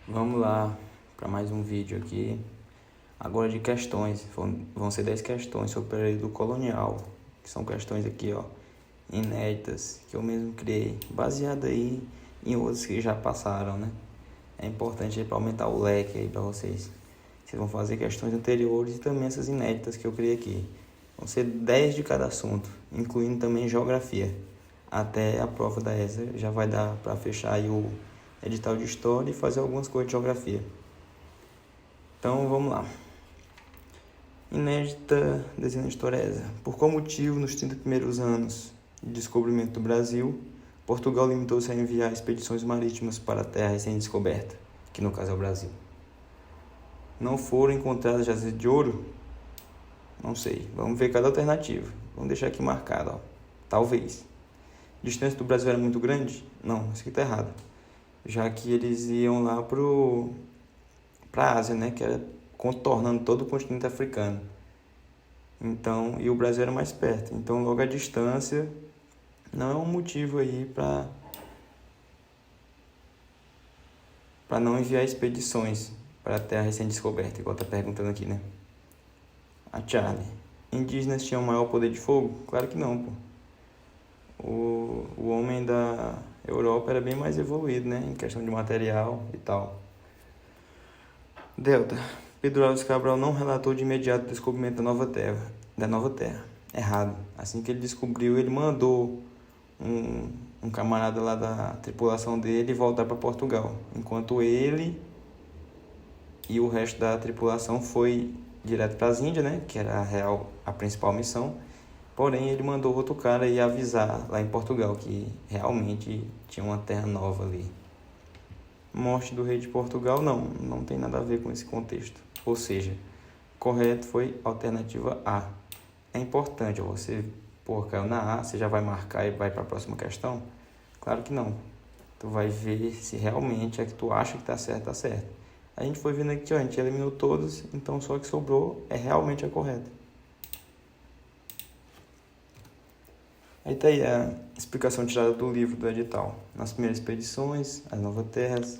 Vamos lá para mais um vídeo aqui. Agora de questões. Vão ser 10 questões sobre o período colonial. Que são questões aqui, ó, inéditas, que eu mesmo criei, baseado aí em outras que já passaram, né? É importante aí para aumentar o leque aí para vocês. Vocês vão fazer questões anteriores e também essas inéditas que eu criei aqui. Vão ser 10 de cada assunto, incluindo também geografia. Até a prova da ESA já vai dar para fechar aí o edital de história e fazer algumas coisas de geografia. Então vamos lá. Inédita desenho de história ESA. Por qual motivo, nos 30 primeiros anos de descobrimento do Brasil, Portugal limitou-se a enviar expedições marítimas para a terra recém-descoberta, que no caso é o Brasil? Não foram encontradas jazidas de ouro? Não sei. Vamos ver cada alternativa. Vamos deixar aqui marcado, ó. Talvez. A distância do Brasil era muito grande? Não, isso aqui está errado. Já que eles iam lá para a Ásia, né? Que era contornando todo o continente africano. Então, e o Brasil era mais perto. Então, logo a distância não é um motivo aí para não enviar expedições para a terra recém-descoberta, igual tá perguntando aqui, né? A Charlie. Indígenas tinham maior poder de fogo? Claro que não, pô. O homem da Europa era bem mais evoluído, né? Em questão de material e tal. Delta. Pedro Álvares Cabral não relatou de imediato o descobrimento da Nova Terra. Errado. Assim que ele descobriu, ele mandou um camarada lá da tripulação dele voltar para Portugal. Enquanto ele e o resto da tripulação foi direto para as Índias, né? Que era a principal missão. Porém, ele mandou outro cara ir avisar lá em Portugal que realmente tinha uma terra nova ali. Morte do rei de Portugal, não tem nada a ver com esse contexto. Ou seja, correto foi a alternativa A. É importante, você, caiu na A, você já vai marcar e vai para a próxima questão? Claro que não. Tu vai ver se realmente é que tu acha que tá certo. A gente foi vendo aqui, ó, a gente eliminou todas, então só que sobrou é realmente a correta. Aí tá aí a explicação tirada do livro do edital. Nas primeiras expedições, as Novas Terras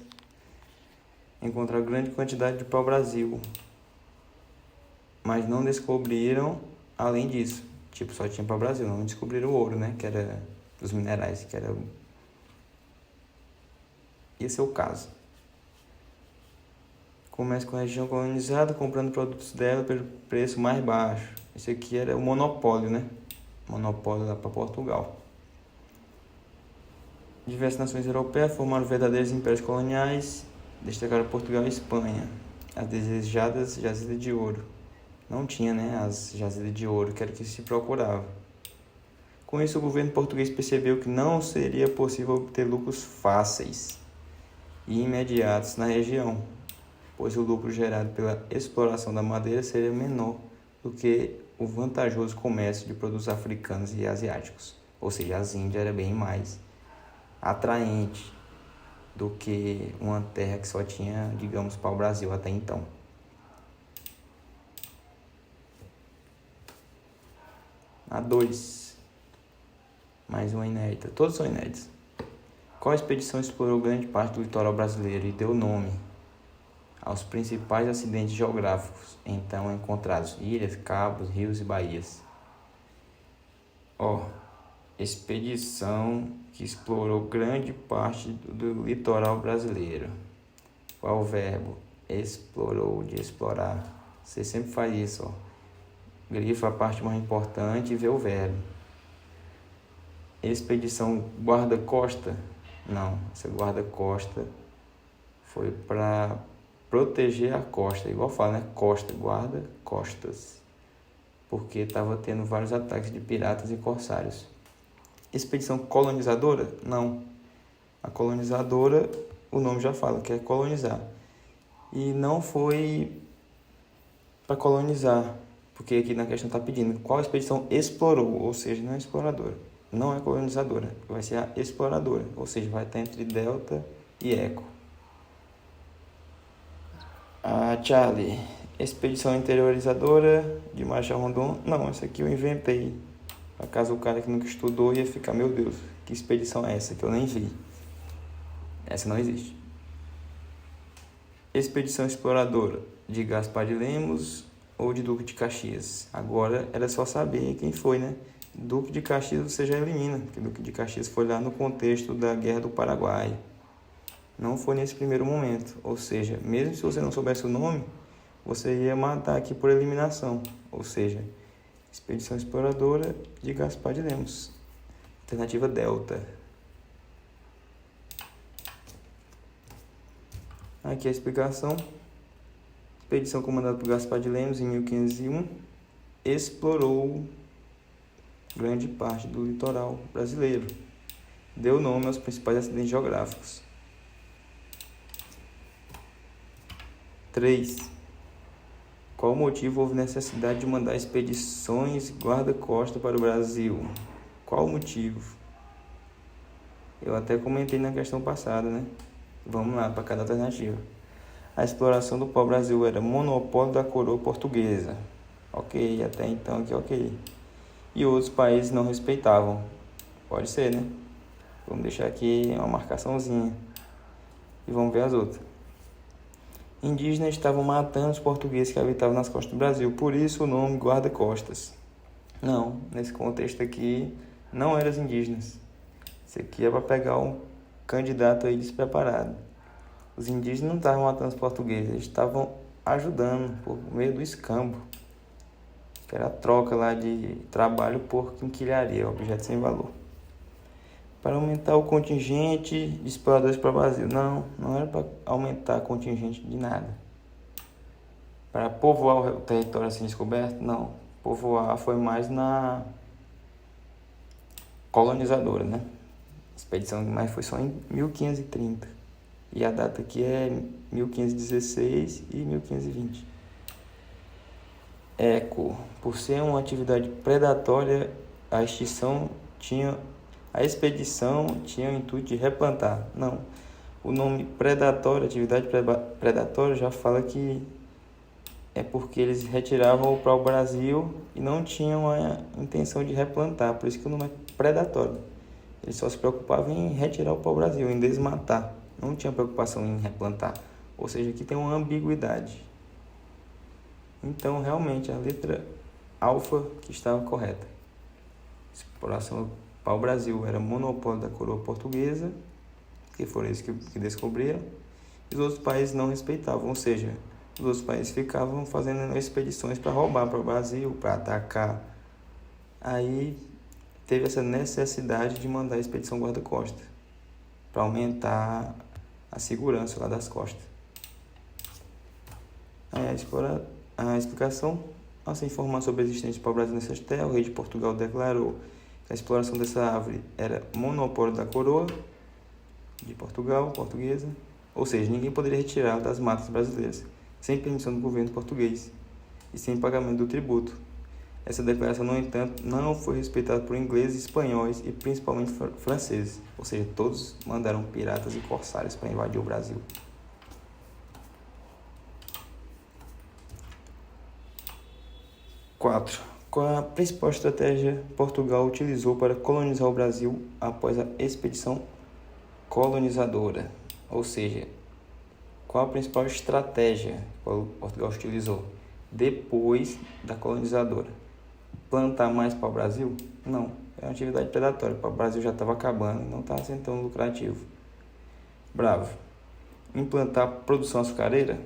encontraram grande quantidade de pau-brasil, mas não descobriram além disso. Tipo, só tinha pau-brasil, não descobriram o ouro, né? Que era dos minerais, que era... Esse é o caso. Começa com a região colonizada, comprando produtos dela pelo preço mais baixo. Esse aqui era o monopólio, né? Monopólio lá para Portugal. Diversas nações europeias formaram verdadeiros impérios coloniais, destacaram Portugal e Espanha. As desejadas jazidas de ouro. Não tinha, né, as jazidas de ouro, que era o que se procurava. Com isso, o governo português percebeu que não seria possível obter lucros fáceis e imediatos na região, pois o lucro gerado pela exploração da madeira seria menor do que o vantajoso comércio de produtos africanos e asiáticos. Ou seja, as Índias era bem mais atraente do que uma terra que só tinha, digamos, pau-brasil até então. A 2. Mais uma inédita. Todas são inéditas. Qual expedição explorou grande parte do litoral brasileiro e deu nome aos principais acidentes geográficos então encontrados: ilhas, cabos, rios e baías? Expedição que explorou grande parte do litoral brasileiro. Qual o verbo? Explorou, de explorar. Você sempre faz isso, ó. Grifa a parte mais importante e vê o verbo. Expedição guarda-costa? Não, essa guarda-costa foi para proteger a costa. Igual fala, né? Costa, guarda-costas. Porque estava tendo vários ataques de piratas e corsários. Expedição colonizadora? Não. A colonizadora, o nome já fala, que é colonizar. E não foi para colonizar, porque aqui na questão está pedindo qual expedição explorou, ou seja, não é exploradora. Não é colonizadora, vai ser a exploradora, ou seja, vai estar entre delta e eco. A Charlie, expedição interiorizadora de Marechal Rondon? Não, essa aqui eu inventei. Acaso o cara que nunca estudou ia ficar, meu Deus, que expedição é essa que eu nem vi? Essa não existe. expedição exploradora de Gaspar de Lemos ou de Duque de Caxias? Agora era só saber quem foi, né? Duque de Caxias você já elimina, porque Duque de Caxias foi lá no contexto da Guerra do Paraguai. Não foi nesse primeiro momento, ou seja, mesmo se você não soubesse o nome, você ia matar aqui por eliminação, ou seja, expedição exploradora de Gaspar de Lemos. Alternativa Delta. Aqui a explicação. Expedição comandada por Gaspar de Lemos em 1501 explorou grande parte do litoral brasileiro. Deu nome aos principais acidentes geográficos. 3. Qual motivo houve necessidade de mandar expedições guarda-costa para o Brasil? Qual o motivo? Eu até comentei na questão passada, né? Vamos lá para cada alternativa. A exploração do pau-brasil era monopólio da coroa portuguesa. Ok, até então aqui ok. E outros países não respeitavam. Pode ser, né? Vamos deixar aqui uma marcaçãozinha. E vamos ver as outras. Indígenas estavam matando os portugueses que habitavam nas costas do Brasil. Por isso o nome guarda-costas. Não, nesse contexto aqui, não eram os indígenas. Isso aqui é para pegar um candidato aí despreparado. Os indígenas não estavam matando os portugueses, eles estavam ajudando por meio do escambo, que era a troca lá de trabalho por quinquilharia, objeto sem valor. Para aumentar o contingente de exploradores para o Brasil. Não era para aumentar o contingente de nada. Para povoar o território assim descoberto? Não. Povoar foi mais na colonizadora, né? A expedição mais foi só em 1530. E a data aqui é 1516 e 1520. Eco. Por ser uma atividade predatória, a expedição tinha o intuito de replantar. Não. O nome predatório, atividade predatória, já fala que é porque eles retiravam o pau-brasil e não tinham a intenção de replantar. Por isso que o nome é predatório. Eles só se preocupavam em retirar o pau-brasil, em desmatar. Não tinha preocupação em replantar. Ou seja, aqui tem uma ambiguidade. Então, realmente, a letra alfa que estava correta. Exploração do pau-brasil era monopólio da coroa portuguesa, que foram eles que descobriram, e os outros países não respeitavam, ou seja, os outros países ficavam fazendo expedições para roubar para o Brasil, para atacar. Aí teve essa necessidade de mandar a expedição guarda-costa, para aumentar a segurança lá das costas. Aí a explicação: ao se informar sobre a existência do pau-brasil nessas terras, o rei de Portugal declarou que a exploração dessa árvore era monopólio da coroa de Portugal, portuguesa, ou seja, ninguém poderia retirá-la das matas brasileiras, sem permissão do governo português e sem pagamento do tributo. Essa declaração, no entanto, não foi respeitada por ingleses, espanhóis e principalmente franceses, ou seja, todos mandaram piratas e corsários para invadir o Brasil. 4. Qual a principal estratégia Portugal utilizou para colonizar o Brasil após a expedição colonizadora? Ou seja, qual a principal estratégia que Portugal utilizou depois da colonizadora? Plantar mais para o Brasil? Não, é uma atividade predatória. O Brasil já estava acabando e não estava sendo tão lucrativo. Bravo. Implantar produção açucareira?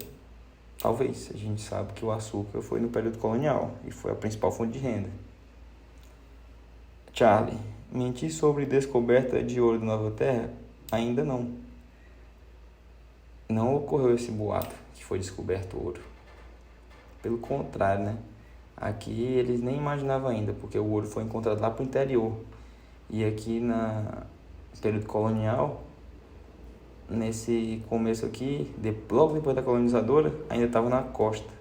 Talvez, a gente sabe que o açúcar foi no período colonial e foi a principal fonte de renda. Charlie, mentir sobre descoberta de ouro da Nova Terra? Ainda não. Não ocorreu esse boato que foi descoberto ouro. Pelo contrário, né? Aqui eles nem imaginavam ainda, porque o ouro foi encontrado lá para o interior. E aqui no período colonial, nesse começo aqui, logo depois da colonizadora, ainda estava na costa.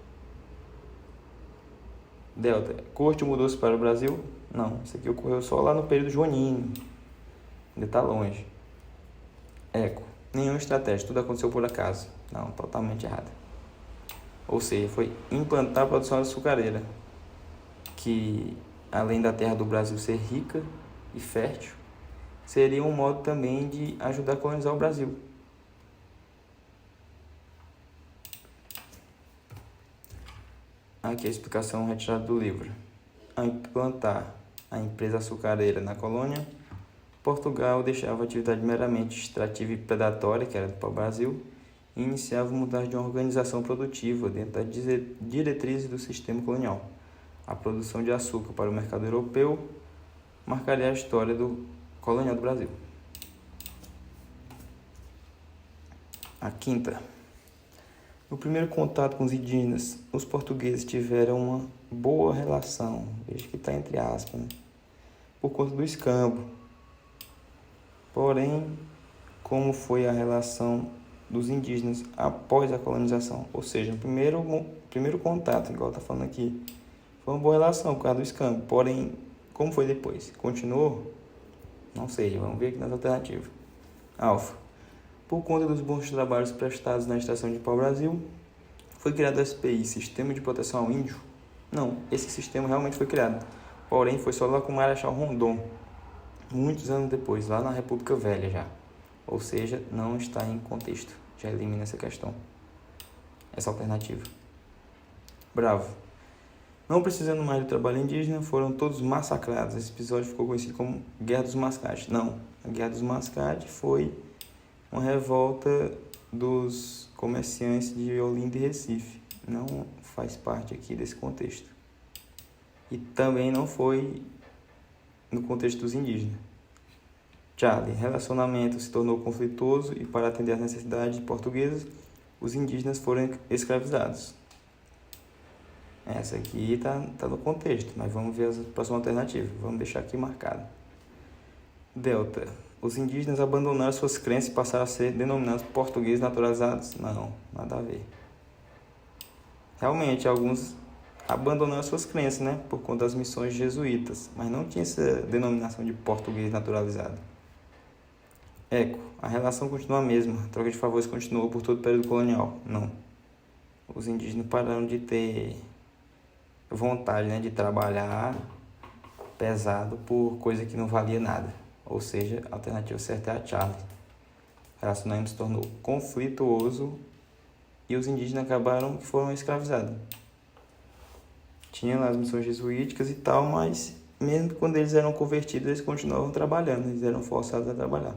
Delta, corte mudou-se para o Brasil? Não, isso aqui ocorreu só lá no período joanino. Ainda está longe. Eco, nenhuma estratégia, tudo aconteceu por acaso. Não, totalmente errado. Ou seja, foi implantar a produção açucareira, que além da terra do Brasil ser rica e fértil, seria um modo também de ajudar a colonizar o Brasil. Aqui a explicação retirada do livro. Ao implantar a empresa açucareira na colônia, Portugal deixava a atividade meramente extrativa e predatória, que era do pau-brasil, e iniciava a mudar de uma organização produtiva dentro das diretrizes do sistema colonial. A produção de açúcar para o mercado europeu marcaria a história do colonial do Brasil. A quinta. No primeiro contato com os indígenas, os portugueses tiveram uma boa relação, veja que está entre aspas, né? Por conta do escambo. Porém, como foi a relação dos indígenas após a colonização? Ou seja, o primeiro contato, igual está falando aqui, foi uma boa relação por causa do escambo. Porém, como foi depois? Continuou? Não sei, vamos ver aqui nas alternativas. Alfa. Por conta dos bons trabalhos prestados na Estação de Pau-Brasil, foi criado o SPI, Sistema de Proteção ao Índio? Não, esse sistema realmente foi criado. Porém, foi só lá com Marechal Rondon, muitos anos depois, lá na República Velha já. Ou seja, não está em contexto. Já elimina essa questão. Essa alternativa. Bravo. Não precisando mais do trabalho indígena, foram todos massacrados. Esse episódio ficou conhecido como Guerra dos Mascates. Não, a Guerra dos Mascates foi uma revolta dos comerciantes de Olinda e Recife. Não faz parte aqui desse contexto. E também não foi no contexto dos indígenas. Charlie, relacionamento se tornou conflituoso e para atender às necessidades portuguesas, os indígenas foram escravizados. Essa aqui tá no contexto, mas vamos ver a próxima alternativa. Vamos deixar aqui marcado. Delta. Os indígenas abandonaram suas crenças e passaram a ser denominados portugueses naturalizados? Não, nada a ver. Realmente, alguns abandonaram suas crenças, né? Por conta das missões jesuítas, mas não tinha essa denominação de português naturalizado. Eco. A relação continua a mesma. A troca de favores continuou por todo o período colonial? Não. Os indígenas pararam de ter vontade, né, de trabalhar pesado por coisa que não valia nada. Ou seja, a alternativa certa é a Charlie. O relacionamento se tornou conflituoso e os indígenas foram escravizados. Tinha lá as missões jesuíticas e tal, mas mesmo quando eles eram convertidos, eles continuavam trabalhando, eles eram forçados a trabalhar.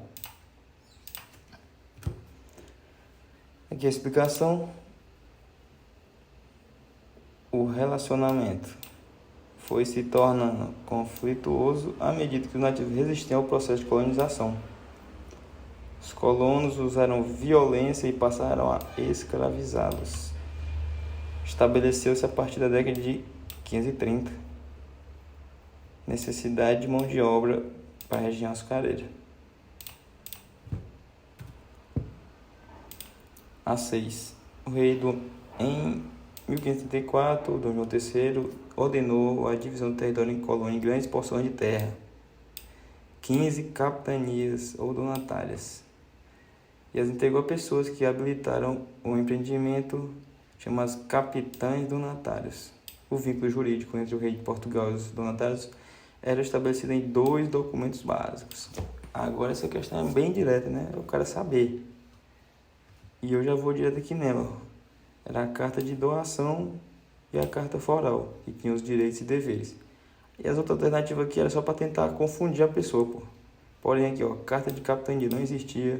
Aqui a explicação. O relacionamento foi se tornando conflituoso à medida que os nativos resistiam ao processo de colonização. Os colonos usaram violência e passaram a escravizá-los. Estabeleceu-se a partir da década de 1530 necessidade de mão de obra para a região açucareira. A6. O rei em 1534, Dom João III ordenou a divisão do território em colônia em grandes porções de terra, 15 capitanias ou donatárias, e as entregou a pessoas que habilitaram o empreendimento, chamados capitães donatários. O vínculo jurídico entre o rei de Portugal e os donatários era estabelecido em 2 documentos básicos. Agora essa questão é bem direta, né? O cara saber. E eu já vou direto aqui nela. Era a carta de doação e a carta foral, que tinha os direitos e deveres. E as outras alternativas aqui era só para tentar confundir a pessoa, pô. Porém aqui, ó, carta de capitania não existia,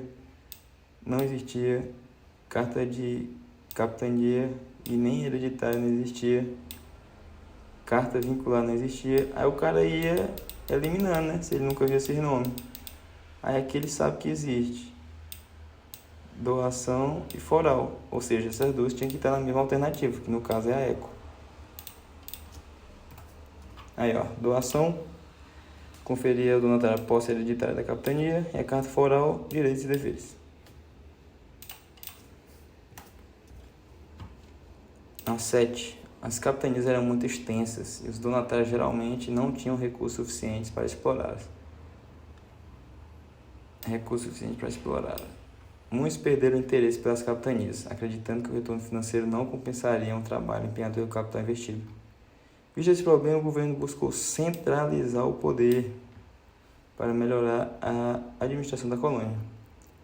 carta de capitania e nem hereditária não existia, carta vincular não existia. Aí o cara ia eliminando, né, se ele nunca viu esses nomes. Aí aqui ele sabe que existe doação e foral, ou seja, essas duas tinham que estar na mesma alternativa, que no caso é a eco. Aí, ó, doação conferia ao donatário a posse hereditária da capitania e a carta foral, direitos e deveres. A 7. As capitanias eram muito extensas e os donatários geralmente não tinham recursos suficientes para explorá-las. Muitos perderam interesse pelas capitanias, acreditando que o retorno financeiro não compensaria um trabalho empenhado pelo capital investido. Visto esse problema, o governo buscou centralizar o poder para melhorar a administração da colônia.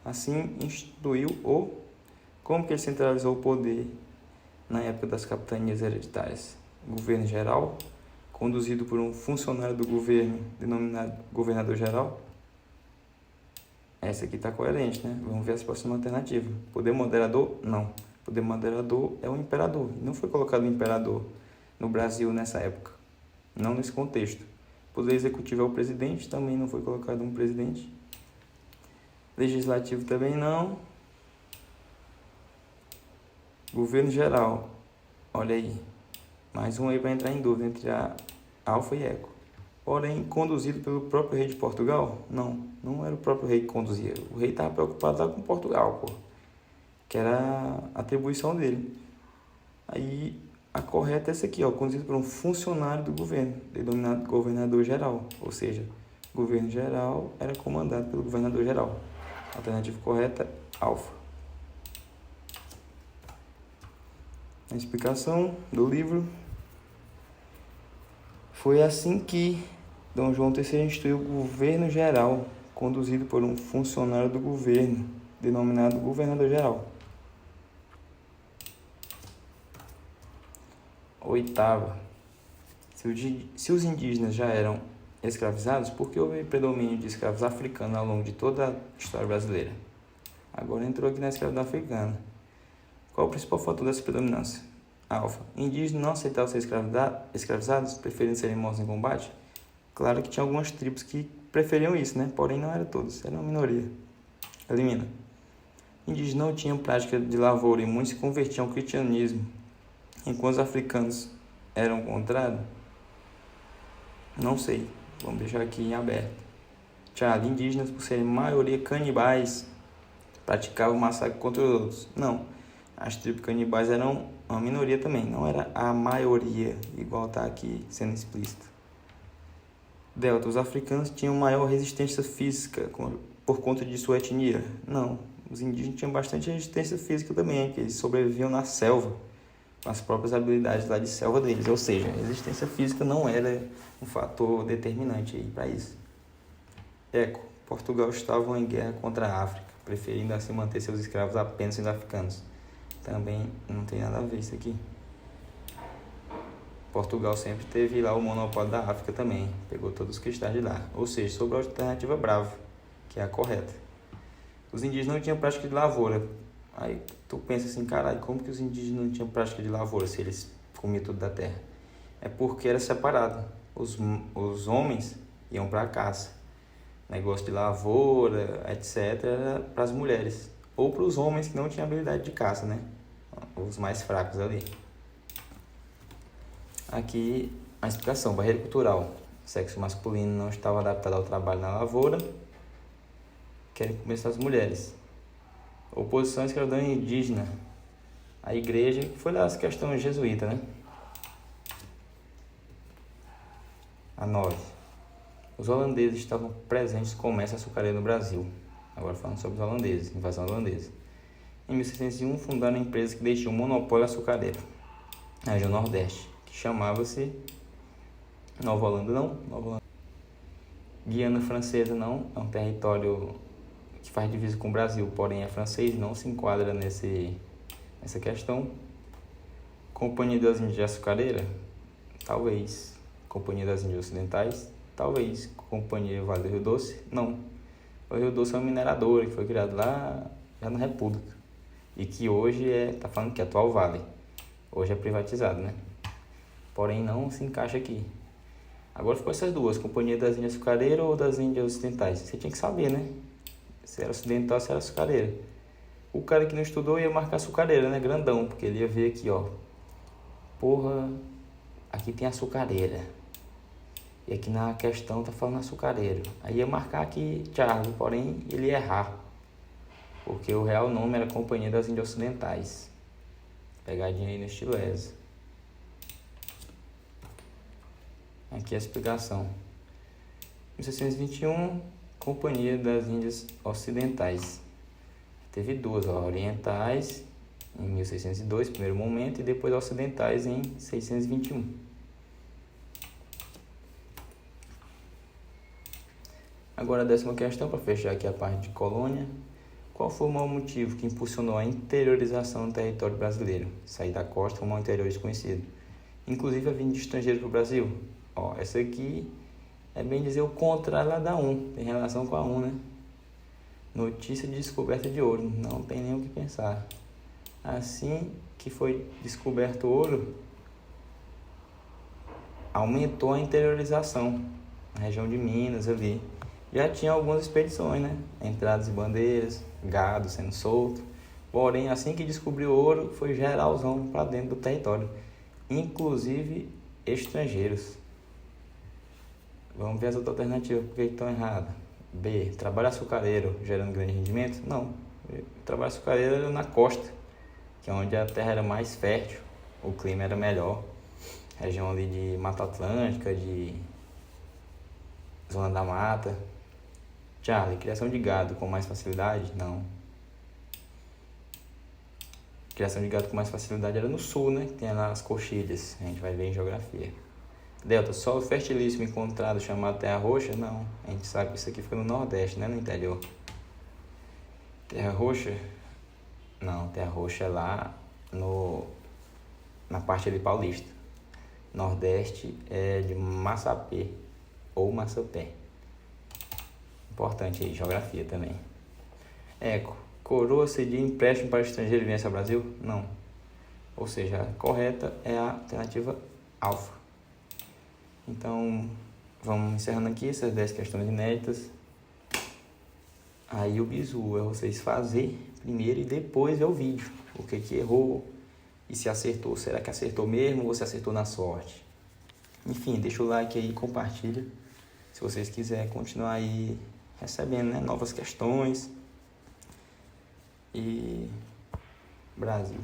Assim, instituiu Como que ele centralizou o poder na época das capitanias hereditárias? governo geral, conduzido por um funcionário do governo denominado governador-geral. Essa aqui está coerente, né? Vamos ver as próximas alternativas. Poder moderador? Não. Poder moderador é o imperador. Não foi colocado o imperador no Brasil nessa época. Não nesse contexto. Poder executivo é o presidente, também não foi colocado um presidente. Legislativo também não. Governo geral. Olha aí. Mais um aí para entrar em dúvida entre a alfa e eco. Porém, conduzido pelo próprio rei de Portugal? Não, não era o próprio rei que conduzia. O rei estava preocupado lá com Portugal, pô, que era a atribuição dele. Aí, a correta é essa aqui, ó, conduzido por um funcionário do governo, denominado governador-geral. Ou seja, o governo geral era comandado pelo governador-geral. Alternativa correta, alfa. A explicação do livro: foi assim que Dom João III instituiu o governo geral, conduzido por um funcionário do governo, denominado governador-geral. Oitava. Se os indígenas já eram escravizados, por que houve predomínio de escravos africanos ao longo de toda a história brasileira? Agora entrou aqui na escravidão africana. Qual o principal fator dessa predominância? Alfa. Indígenas não aceitavam ser escravizados, preferindo serem mortos em combate? Claro que tinha algumas tribos que preferiam isso, né? Porém não eram todos, era uma minoria. Elimina. Indígenas não tinham prática de lavoura e muitos se convertiam ao cristianismo, enquanto os africanos eram contrários? Não sei, vamos deixar aqui em aberto. Thiago, indígenas, por serem maioria canibais, praticavam massacre contra os outros? Não, as tribos canibais eram uma minoria também, não era a maioria, igual está aqui sendo explícito. Delta, os africanos tinham maior resistência física por conta de sua etnia? Não, os indígenas tinham bastante resistência física também, porque eles sobreviviam na selva, com as próprias habilidades lá de selva deles, ou seja, a resistência física não era um fator determinante aí para isso. Eco, Portugal estava em guerra contra a África, preferindo assim manter seus escravos apenas sendo africanos. Também não tem nada a ver isso aqui. Portugal sempre teve lá o monopólio da África também, pegou todos os cristais de lá, ou seja, sobrou a alternativa Bravo, que é a correta. Os indígenas não tinham prática de lavoura. Aí tu pensa assim, caralho, como que os indígenas não tinham prática de lavoura se eles comiam tudo da terra? É porque era separado. Os homens iam para a caça. Negócio de lavoura, etc., era para as mulheres. Ou para os homens que não tinham habilidade de caça, né? Os mais fracos ali. Aqui a explicação: barreira cultural. O sexo masculino não estava adaptado ao trabalho na lavoura. Querem começar as mulheres. Oposição à escravidão indígena. A igreja, que foi lá as questões jesuítas, né? A 9. Os holandeses estavam presentes no comércio açucareiro no Brasil. Agora falando sobre os holandeses, invasão holandesa. Em 1601 fundaram uma empresa que deixou um monopólio açucareiro na região Nordeste, que chamava-se Nova Holanda, não? Nova Holanda. Guiana Francesa, não, é um território que faz divisa com o Brasil, porém é francês, não se enquadra nessa questão. Companhia das Índias Açucareira? Talvez. Companhia das Índias Ocidentais? Talvez. Companhia Vale do Rio Doce? Não. O Rio Doce é uma mineradora que foi criada lá já na República e que hoje tá falando que é atual Vale. Hoje é privatizado, né? Porém não se encaixa aqui. Agora ficou essas duas, Companhia das Índias Açucareira ou das Índias Ocidentais. Você tinha que saber, né? Se era ocidental ou se era açucareira. O cara que não estudou ia marcar açucareira, né? Grandão, porque ele ia ver aqui, ó. Porra, aqui tem açucareira. E aqui na questão tá falando açucareiro. Aí ia marcar aqui Charles, porém ele ia errar. Porque o real nome era Companhia das Índias Ocidentais. Pegadinha aí no estilese. Aqui a explicação. 1621, Companhia das Índias Ocidentais. Teve duas, ó, orientais em 1602, primeiro momento, e depois ocidentais em 621. Agora a 10ª questão, para fechar aqui a parte de colônia. Qual foi o maior motivo que impulsionou a interiorização do território brasileiro? Sair da costa rumo ao interior desconhecido. inclusive a vinda de estrangeiro para o Brasil. Ó, essa aqui é bem dizer o contrário lá da 1, tem relação com a 1, né? Notícia de descoberta de ouro, não tem nem o que pensar. Assim que foi descoberto o ouro, aumentou a interiorização na região de Minas ali. Já tinha algumas expedições, né? Entradas e bandeiras, gado sendo solto. Porém, assim que descobriu o ouro, foi geralzão para dentro do território, inclusive estrangeiros. Vamos ver as outras alternativas, por que estão erradas. B. Trabalho açucareiro gerando grande rendimento? Não. O trabalho açucareiro era na costa, que é onde a terra era mais fértil, o clima era melhor. Região ali de Mata Atlântica, de Zona da Mata. Charlie, criação de gado com mais facilidade? Não. Criação de gado com mais facilidade era no sul, né? Que tem lá as coxilhas, a gente vai ver em geografia. Delta, solo fertilíssimo encontrado chamado Terra Roxa? Não, a gente sabe que isso aqui fica no Nordeste, né? No interior. Terra Roxa? Não, Terra Roxa é lá na parte ali paulista. Nordeste é de Massapê ou Massapé. Importante aí, geografia também. Eco, coroa cedia empréstimo para estrangeiro e viesse ao Brasil? Não. Ou seja, a correta é a alternativa alfa. Então, vamos encerrando aqui essas 10 questões inéditas. Aí o bizu é vocês fazer primeiro e depois ver o vídeo. O que errou e se acertou. Será que acertou mesmo ou se acertou na sorte? Enfim, deixa o like aí e compartilha. Se vocês quiserem continuar aí recebendo, né, novas questões. E Brasil.